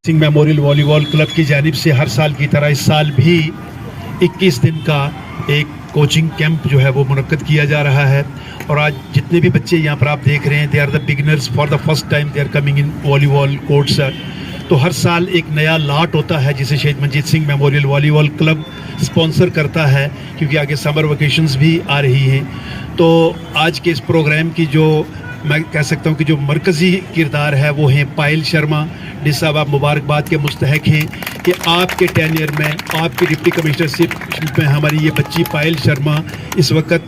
Singh memorial volleyball club की जानिब से हर साल की तरह इस साल भी 21 दिन का एक कोचिंग कैंप जो है वो मुनक्कद किया जा रहा है। और आज जितने भी बच्चे यहाँ पर आप देख रहे हैं, they are the beginners for the first time they are coming in volleyball courts. तो हर साल एक नया लॉट होता है जिसे शहीद Manjeet Singh memorial volleyball club sponsor करता है, क्योंकि आगे समर वेकेशंस भी आ रही हैं। तो आज के इस प्रोग्राम की जो मैं कह सकता हूँ कि जो मरकज़ी किरदार है वो हैं पायल शर्मा। डी साहब, आप मुबारकबाद के मुस्तहक हैं कि आपके टेन्योर में, आपकी डिप्टी कमिश्नरशिप में हमारी ये बच्ची पायल शर्मा इस वक्त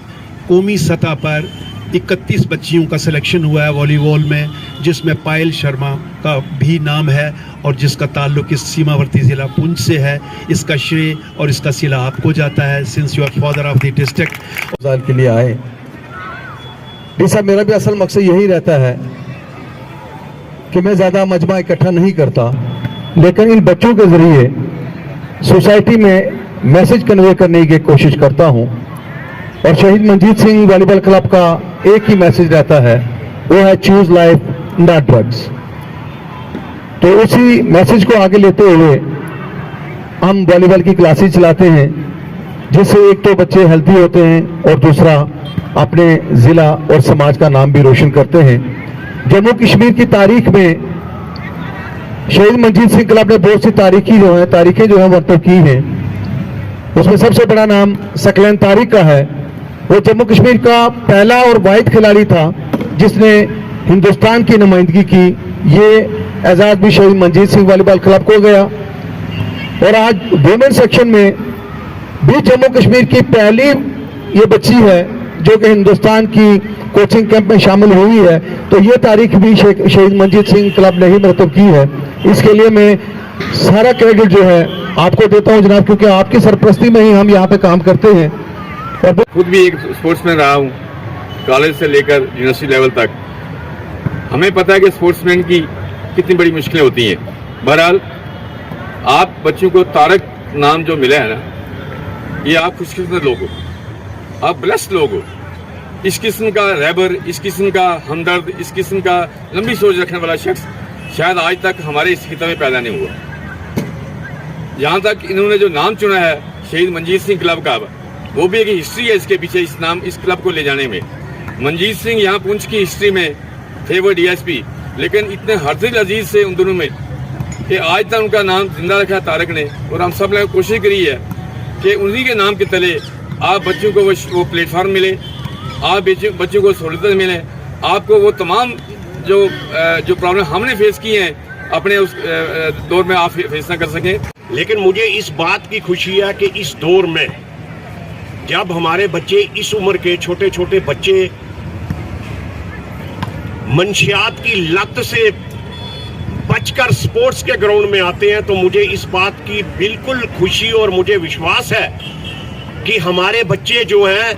कौमी सतह पर 31 बच्चियों का सिलेक्शन हुआ है वॉलीबॉल में, जिसमें पायल शर्मा का भी नाम है और जिसका ताल्लुक़ इस सीमावर्ती ज़िला पुंछ से है। इसका श्रेय और इसका सिला आपको जाता है, since you are father of the district. साल के लिए आए डी साहब, मेरा भी असल मकसद यही रहता है कि मैं ज़्यादा मजमा इकट्ठा नहीं करता, लेकिन इन बच्चों के ज़रिए सोसाइटी में मैसेज कन्वे करने की कोशिश करता हूँ। और शहीद मंजीत सिंह वॉलीबॉल क्लब का एक ही मैसेज रहता है, वो है चूज लाइफ नॉट ड्रग्स। तो उसी मैसेज को आगे लेते हुए हम वॉलीबॉल की क्लासेस चलाते हैं, जिससे एक तो बच्चे हेल्थी होते हैं और दूसरा अपने ज़िला और समाज का नाम भी रोशन करते हैं। जम्मू कश्मीर की तारीख में शहीद मंजीत सिंह क्लब ने बहुत सी तारीखें जो है मरतब की हैं। उसमें सबसे बड़ा नाम सकलैन तारिक का है। वो जम्मू कश्मीर का पहला और वाहिद खिलाड़ी था जिसने हिंदुस्तान की नुमाइंदगी की। ये एजाज भी शहीद मंजीत सिंह वॉलीबॉल क्लब को गया। और आज वुमेन सेक्शन में भी जम्मू कश्मीर की पहली ये बच्ची है जो कि हिंदुस्तान की कोचिंग कैंप में शामिल हुई है। तो ये तारीख भी शहीद मंजीत सिंह क्लब ने ही मरतब की है। इसके लिए मैं सारा क्रेडिट जो है आपको देता हूं जनाब, क्योंकि आपकी सरपरस्ती में ही हम यहाँ पे काम करते हैं। और खुद भी एक स्पोर्ट्समैन रहा हूँ, कॉलेज से लेकर यूनिवर्सिटी लेवल तक। हमें पता है कि स्पोर्ट्समैन की कितनी बड़ी मुश्किलें होती हैं। बहरहाल आप बच्चों को तारक नाम जो मिला है ना, ये आप खुशकिस्मत लोग हो, आप ब्लेस्ड लोग हो। इस किस्म का रहबर, इस किस्म का हमदर्द, इस किस्म का लंबी सोच रखने वाला शख्स शायद आज तक हमारे इस खिता में पैदा नहीं हुआ। यहाँ तक इन्होंने जो नाम चुना है शहीद मंजीत सिंह क्लब का, वो भी एक हिस्ट्री है इसके पीछे, इस क्लब को ले जाने में। मंजीत सिंह यहाँ पुंछ की हिस्ट्री में थे वो DSP, लेकिन इतने हरदिल अजीज से उन दोनों में कि आज तक उनका नाम जिंदा रखा है तारक ने। और हम सब ने कोशिश करी है कि उन्हीं के नाम के तले आप बच्चों को वो प्लेटफार्म मिले, आप बच्चों को सहूलतें मिले, आपको वो तमाम जो प्रॉब्लम हमने फेस की हैं अपने उस दौर में आप फेस ना कर सकें। लेकिन मुझे इस बात की खुशी है कि इस दौर में जब हमारे बच्चे, इस उम्र के छोटे छोटे बच्चे मंशियात की लत से बचकर स्पोर्ट्स के ग्राउंड में आते हैं, तो मुझे इस बात की बिल्कुल खुशी और मुझे विश्वास है कि हमारे बच्चे जो हैं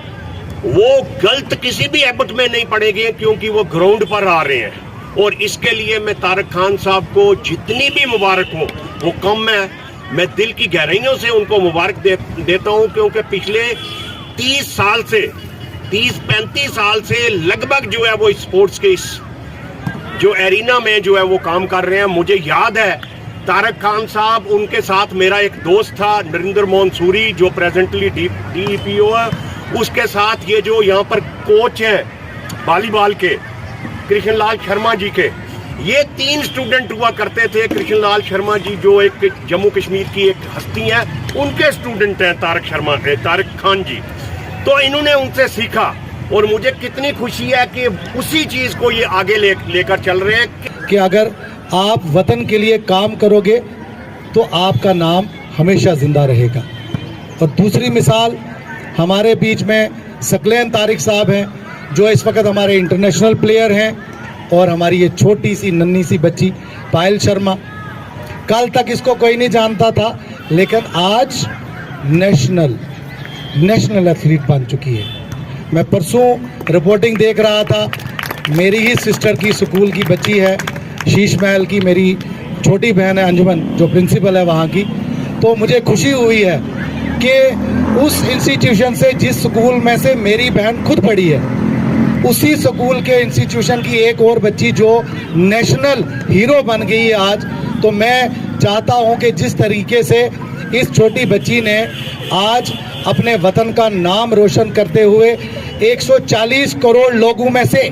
वो गलत किसी भी हैबिट में नहीं पड़ेंगे, क्योंकि वो ग्राउंड पर आ रहे हैं। और इसके लिए मैं तारक खान साहब को जितनी भी मुबारक हो वो कम है। मैं दिल की गहराइयों से उनको मुबारक देता हूं, क्योंकि पिछले 30-35 साल से लगभग जो है वो स्पोर्ट्स के इस जो एरिना में जो है वो काम कर रहे हैं। मुझे याद है तारक खान साहब, उनके साथ मेरा एक दोस्त था नरेंद्र मोहन सूरी जो प्रेजेंटली DEPO है, उसके साथ ये जो यहाँ पर कोच हैं वॉलीबॉल के कृष्ण लाल शर्मा जी के, ये 3 स्टूडेंट हुआ करते थे। कृष्ण लाल शर्मा जी जो एक जम्मू कश्मीर की एक हस्ती हैं, उनके स्टूडेंट हैं तारक खान जी। तो इन्होंने उनसे सीखा और मुझे कितनी खुशी है कि उसी चीज़ को ये आगे लेकर चल रहे हैं कि अगर आप वतन के लिए काम करोगे तो आपका नाम हमेशा जिंदा रहेगा। और दूसरी मिसाल हमारे बीच में सकलैन तारिक साहब हैं, जो इस वक्त हमारे इंटरनेशनल प्लेयर हैं। और हमारी ये छोटी सी नन्ही सी बच्ची पायल शर्मा, कल तक इसको कोई नहीं जानता था, लेकिन आज नेशनल एथलीट बन चुकी है। मैं परसों रिपोर्टिंग देख रहा था, मेरी ही सिस्टर की स्कूल की बच्ची है, शीश महल की मेरी छोटी बहन है अंजुमन, जो प्रिंसिपल है वहाँ की। तो मुझे खुशी हुई है कि उस इंस्टीट्यूशन से, जिस स्कूल में से मेरी बहन खुद पढ़ी है, उसी स्कूल के इंस्टीट्यूशन की एक और बच्ची जो नेशनल हीरो बन गई है आज। तो मैं चाहता हूं कि जिस तरीके से इस छोटी बच्ची ने आज अपने वतन का नाम रोशन करते हुए 140 करोड़ लोगों में से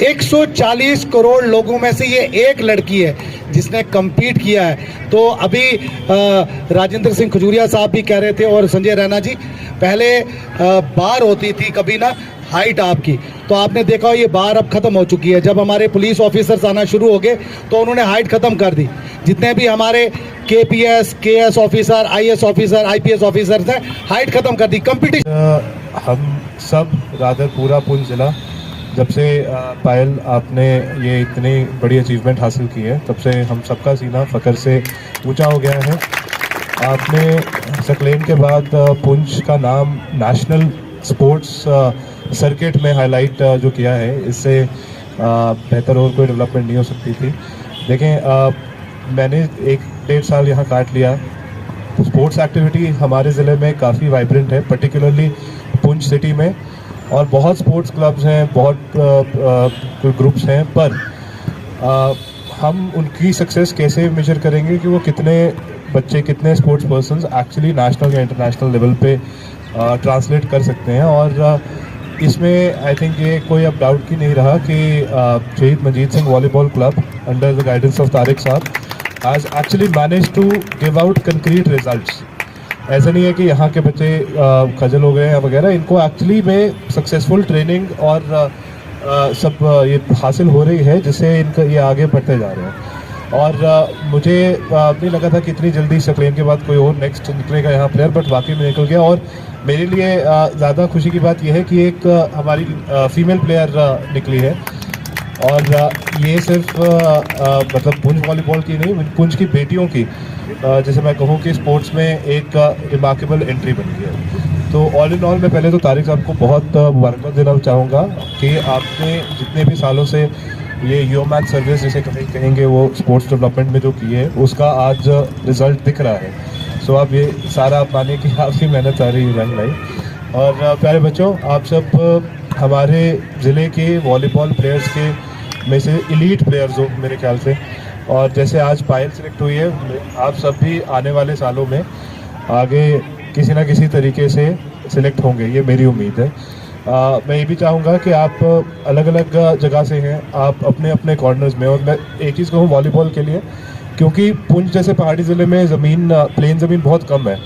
140 करोड़ लोगों में से ये एक लड़की है जिसने कम्पीट किया है। तो अभी राजेंद्र सिंह खजूरिया साहब भी कह रहे थे और संजय रैना जी, पहले बार होती थी कभी ना हाइट आपकी, तो आपने देखा ये बार अब खत्म हो चुकी है। जब हमारे पुलिस ऑफिसर्स आना शुरू हो गए तो उन्होंने हाइट खत्म कर दी। जितने भी हमारे KPS KS officer, IS officer, IPS officers हैं, हाइट खत्म कर दी। कंपटीशन हम सब रादर पूरा पुंछ जिला, जब से पायल आपने ये इतनी बड़ी अचीवमेंट हासिल की है, तब से हम सबका सीना फ़ख्र से ऊंचा हो गया है। आपने सकलेन के बाद पुंछ का नाम नेशनल स्पोर्ट्स सर्किट में हाईलाइट जो किया है, इससे बेहतर और कोई डेवलपमेंट नहीं हो सकती थी। देखें, मैंने 1-1.5 साल यहाँ काट लिया। स्पोर्ट्स एक्टिविटी हमारे ज़िले में काफ़ी वाइब्रेंट है, पर्टिकुलरली पुंछ सिटी में, और बहुत स्पोर्ट्स क्लब्स हैं, बहुत ग्रुप्स हैं, पर हम उनकी सक्सेस कैसे मेजर करेंगे कि वो कितने बच्चे, कितने स्पोर्ट्स पर्सन्स एक्चुअली नेशनल या इंटरनेशनल लेवल पे ट्रांसलेट कर सकते हैं। और इसमें आई थिंक ये कोई अब डाउट की नहीं रहा कि शहीद Manjeet Singh volleyball club under the guidance of Tariq साहब has actually manage to give out concrete results. ऐसा नहीं है कि यहाँ के बच्चे खजल हो गए हैं वगैरह, इनको एक्चुअली में सक्सेसफुल ट्रेनिंग और सब ये हासिल हो रही है, जिससे इनका ये आगे बढ़ते जा रहे हैं। और मुझे नहीं लगा था कि इतनी जल्दी सकलेन के बाद कोई और नेक्स्ट निकलेगा यहाँ प्लेयर, बट वाकई में निकल गया। और मेरे लिए ज़्यादा खुशी की बात यह है कि एक हमारी फीमेल प्लेयर निकली है, और ये सिर्फ मतलब पुंछ वॉलीबॉल की नहीं, पुंछ की बेटियों की जैसे मैं कहूँ कि स्पोर्ट्स में एक रिमार्केबल एंट्री बन गई है। तो ऑल इन ऑल मैं पहले तो तारिक साहब को बहुत मुबारकबाद देना चाहूँगा कि आपने जितने भी सालों से ये यूमैथ सर्विस जिसे कहेंगे वो स्पोर्ट्स डेवलपमेंट में जो की है, उसका आज रिज़ल्ट दिख रहा है। सो आप ये सारा माने कि आपकी मेहनत सारी रंग लाई। और प्यारे बच्चों, आप सब हमारे ज़िले के वॉलीबॉल प्लेयर्स के में से एलीट प्लेयर्स हो मेरे ख्याल से, और जैसे आज पायल सेलेक्ट हुई है, आप सब भी आने वाले सालों में आगे किसी ना किसी तरीके से सिलेक्ट होंगे, ये मेरी उम्मीद है। मैं ये भी चाहूँगा कि आप अलग अलग जगह से हैं, आप अपने अपने कॉर्नर्स में, और मैं एक चीज़ कहूँ वॉलीबॉल के लिए, क्योंकि पुंछ जैसे पहाड़ी ज़िले में ज़मीन, प्लेन ज़मीन बहुत कम है,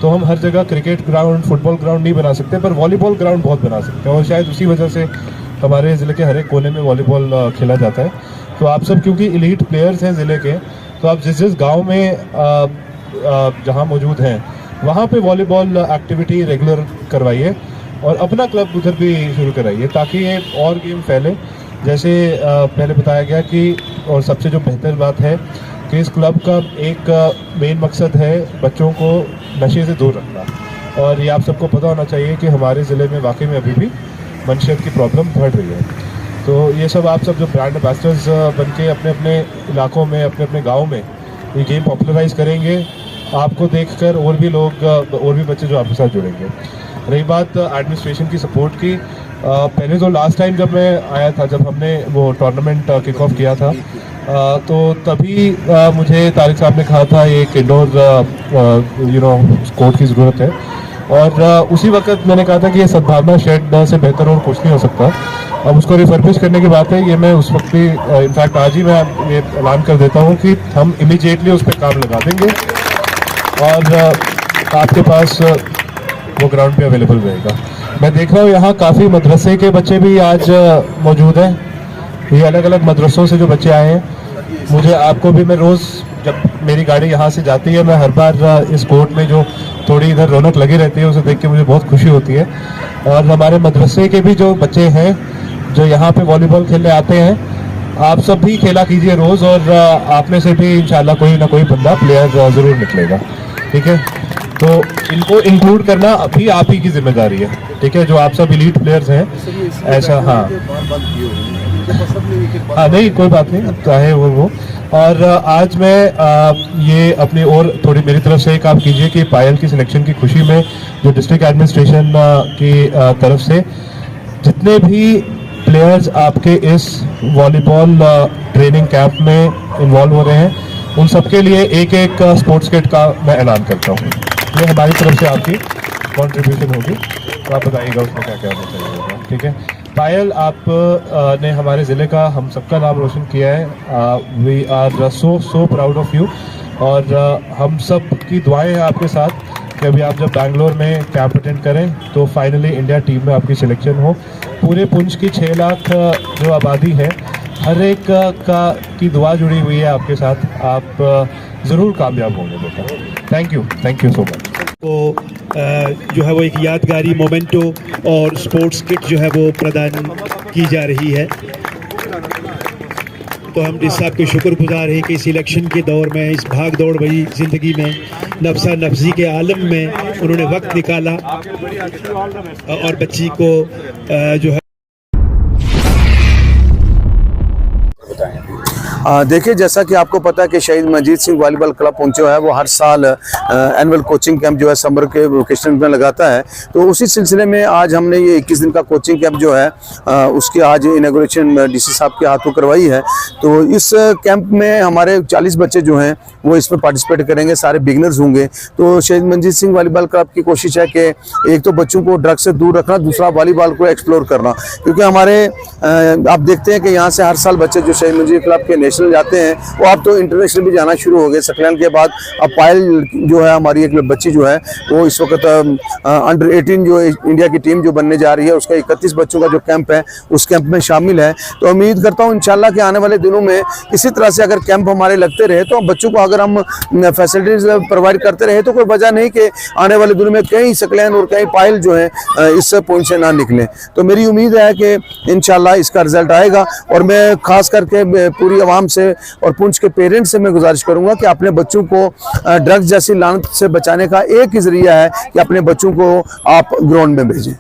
तो हम हर जगह क्रिकेट ग्राउंड, फुटबॉल ग्राउंड नहीं बना सकते, पर वॉलीबॉल ग्राउंड बहुत बना सकते हैं, और शायद उसी वजह से हमारे ज़िले के हर एक कोने में वॉलीबॉल खेला जाता है। तो आप सब क्योंकि एलीट प्लेयर्स हैं ज़िले के, तो आप जिस जिस गाँव में जहाँ मौजूद हैं वहाँ पे वॉलीबॉल एक्टिविटी रेगुलर करवाइए, और अपना क्लब उधर भी शुरू कराइए, ताकि ये और गेम फैले। जैसे पहले बताया गया कि, और सबसे जो बेहतर बात है कि इस क्लब का एक मेन मकसद है बच्चों को नशे से दूर रखना, और ये आप सबको पता होना चाहिए कि हमारे ज़िले में वाकई में अभी भी मंशियत की प्रॉब्लम बढ़ रही है। तो ये सब आप सब जो ब्रांड एम्बेसडर्स बन के अपने अपने इलाकों में, अपने अपने गाँव में ये गेम पॉपुलराइज करेंगे, आपको देखकर और भी लोग, और भी बच्चे जो आपके साथ जुड़ेंगे। रही बात एडमिनिस्ट्रेशन की सपोर्ट की, पहले तो लास्ट टाइम जब मैं आया था, जब हमने वो टूर्नामेंट किक ऑफ किया था, तो तभी मुझे तारिक साहब ने कहा था एक इंडोर कोर्ट की ज़रूरत है, और उसी वक्त मैंने कहा था कि ये सद्भावना शेड से बेहतर और कुछ नहीं हो सकता। अब उसको रिफर्बिश करने की बात है, ये मैं उस वक्त भी, इनफैक्ट आज ही मैं ये ऐलान कर देता हूँ कि हम इमीडिएटली उस पर काम लगा देंगे, और आपके पास वो ग्राउंड पे अवेलेबल रहेगा। मैं देख रहा हूँ यहाँ काफ़ी मदरसे के बच्चे भी आज मौजूद हैं, ये अलग अलग मदरसों से जो बच्चे आए हैं। मुझे आपको भी, मैं रोज़ जब मेरी गाड़ी यहाँ से जाती है, मैं हर बार इस कोर्ट में जो थोड़ी इधर रौनक लगी रहती है उसे देख के मुझे बहुत खुशी होती है। और हमारे मदरसे के भी जो बच्चे हैं जो यहाँ पे वॉलीबॉल खेलने आते हैं, आप सब भी खेला कीजिए रोज़, और आप में से भी इंशाल्लाह कोई ना कोई बंदा प्लेयर ज़रूर निकलेगा, ठीक है। तो इनको इंक्लूड करना अभी आप ही की जिम्मेदारी है, ठीक है, जो आप सब एलीट प्लेयर्स हैं, ऐसा। हाँ नहीं, कोई बात नहीं, चाहे वो। और आज मैं ये अपनी और थोड़ी मेरी तरफ से एक आप कीजिए कि पायल की सिलेक्शन की खुशी में जो डिस्ट्रिक्ट एडमिनिस्ट्रेशन की तरफ से जितने भी प्लेयर्स आपके इस वॉलीबॉल ट्रेनिंग कैंप में इन्वॉल्व हो रहे हैं, उन सबके लिए एक एक स्पोर्ट्स किट का मैं ऐलान करता हूँ। ये हमारी तरफ से आपकी कंट्रीब्यूशन होगी, तो आप बताइएगा उसमें क्या क्या होना चाहिए, ठीक है। पायल, आप ने हमारे ज़िले का, हम सबका नाम रोशन किया है। We are so proud of you, और हम सब की दुआएं हैं आपके साथ कि अभी आप जब बैंगलोर में कैंप अटेंड करें तो फाइनली इंडिया टीम में आपकी सिलेक्शन हो। पूरे पुंछ की 6 लाख जो आबादी है, हर एक की दुआ जुड़ी हुई है आपके साथ। आप ज़रूर कामयाब होंगे बेटा। Thank you so much. को जो है वो एक यादगारी मोमेंटो और स्पोर्ट्स किट जो है वो प्रदान की जा रही है। तो हम इस साहब के शुक्रगुजार हैं कि इस इलेक्शन के दौर में, इस भाग दौड़ भरी ज़िंदगी में, नफ्सा नफ्सी के आलम में उन्होंने वक्त निकाला और बच्ची को जो है। देखिए, जैसा कि आपको पता है कि शहीद मंजीत सिंह वॉलीबॉल क्लब पुंछ जो है वो हर साल एनुअल कोचिंग कैंप जो है समर के वेकेशन में लगाता है। तो उसी सिलसिले में आज हमने ये 21 दिन का कोचिंग कैंप जो है उसकी आज इनॉग्रेशन डीसी साहब के हाथों करवाई है। तो इस कैंप में हमारे 40 बच्चे जो हैं वो इसमें पार्टिसिपेट करेंगे, सारे बिगनर्स होंगे। तो शहीद मंजीत सिंह वॉलीबॉल क्लब की कोशिश है कि एक तो बच्चों को ड्रग से दूर रखना, दूसरा वॉलीबॉल को एक्सप्लोर करना, क्योंकि हमारे आप देखते हैं कि यहाँ से हर साल बच्चे जो शहीद मंजीत क्लब के नेशनल जाते हैं वो अब तो इंटरनेशनल भी जाना शुरू हो गए। सकलैन के बाद अब पायल जो है हमारी एक बच्ची जो है वो इस वक्त अंडर 18 जो इंडिया की टीम जो बनने जा रही है उसका 31 बच्चों का जो कैंप है उस कैंप में शामिल है। तो उम्मीद करता हूँ इंशाल्लाह कि आने वाले दिनों में इसी तरह से अगर कैंप हमारे लगते रहे तो बच्चों को अगर हम फैसिलिटीज प्रोवाइड करते रहे तो कोई वजह नहीं कि आने वाले दिनों में कई सकलैन और कई पायल जो है इस पॉइंट से ना निकले। तो मेरी उम्मीद है कि इंशाल्लाह इसका रिजल्ट आएगा, और मैं खास करके पूरी आवाम से और पुंछ के पेरेंट्स से मैं गुजारिश करूंगा कि अपने बच्चों को ड्रग्स जैसी लानत से बचाने का एक ही जरिया है कि अपने बच्चों को आप ग्राउंड में भेजें।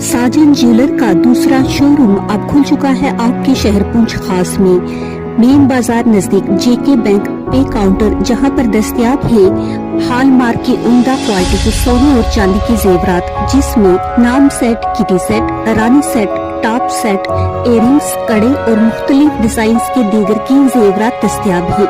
साजन ज्वेलर का दूसरा शोरूम अब खुल चुका है आपके शहर पुंछ खास में। मेन बाजार नजदीक जेके बैंक पे काउंटर, जहां पर दस्तयाब है हॉलमार्क की उम्दा क्वालिटी के सोने और चांदी की जेवरात, जिसमें नाम सेट, किटी सेट, रानी सेट, टॉप सेट, इयररिंग्स, कड़े और मुख्तलिफ डिजाइन के दीगर की जेवरात दस्तयाब है।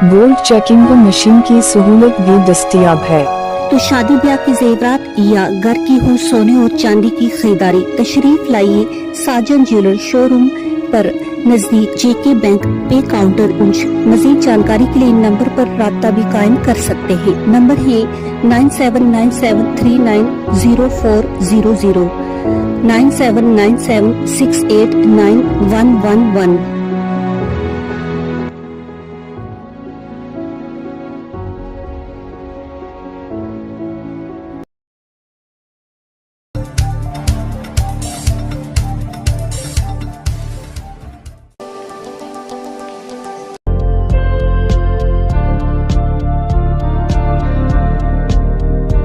गोल्ड चेकिंग व मशीन की सहूलत भी दस्तयाब है। तो शादी ब्याह की जेवरात या घर की हो सोने और चांदी की खरीदारी, तशरीफ लाइए साजन ज्वेलर शोरूम पर नजदीक जेके बैंक पे काउंटर पुंछ। मजीद जानकारी के लिए इन नंबर पर राब्ता भी कायम कर सकते हैं। नंबर है 9797390400, 9797689111।